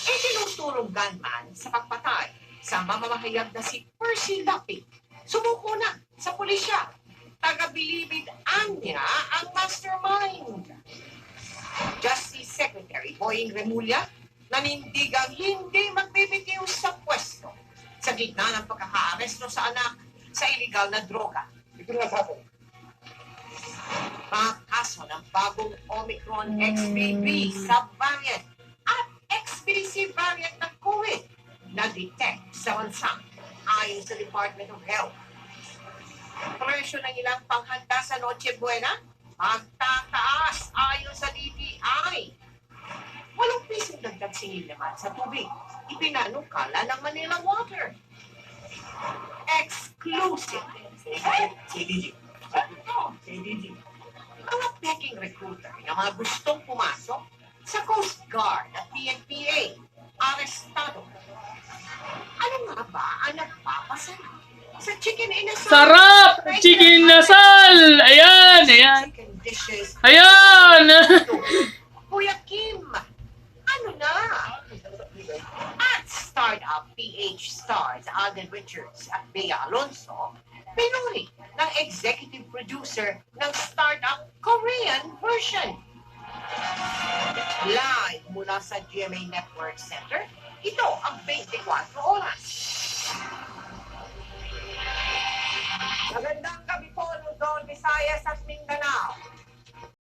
Itinutulong gunman sa pagpatay sa mamamahayag na si Percy Lapid. Sumuko na sa pulisya. Taga-bilibid niya ang mastermind. Justice Secretary Boying Remulla nanindigang hindi magbibitiw sa pwesto sa gitna ng pagkakaaresto sa anak sa iligal na droga. Ito na sa akin. Mga kaso ng bagong Omicron XBB subvariant at XBC variant ng COVID na-detect sa bansa ayon sa Department of Health. Presyo ng ilang panghanda sa Noche Buena magtataas ayon sa DTI. 8 pisong dagdag singil naman sa tubig. Ipinanukala ng Manila Water. Exclusive. CDG. CDG. Mga peking recruiter na mga gustong pumasok sa Coast Guard at PNPA, arestado. Ano nga ba ang nagpapasarap sa chicken inasal? Sarap! Chicken nasal! Ayan! Ayan! Chicken dishes. Ayan! Kuya Kim, ano na? At startup PH stars Alden Richards at Bea Alonso, pinuri ng executive producer ng startup Korean version. Live mula sa GMA Network Center, ito ang 24 oras. Magandang gabi po, Luzon, Visayas at Mindanao.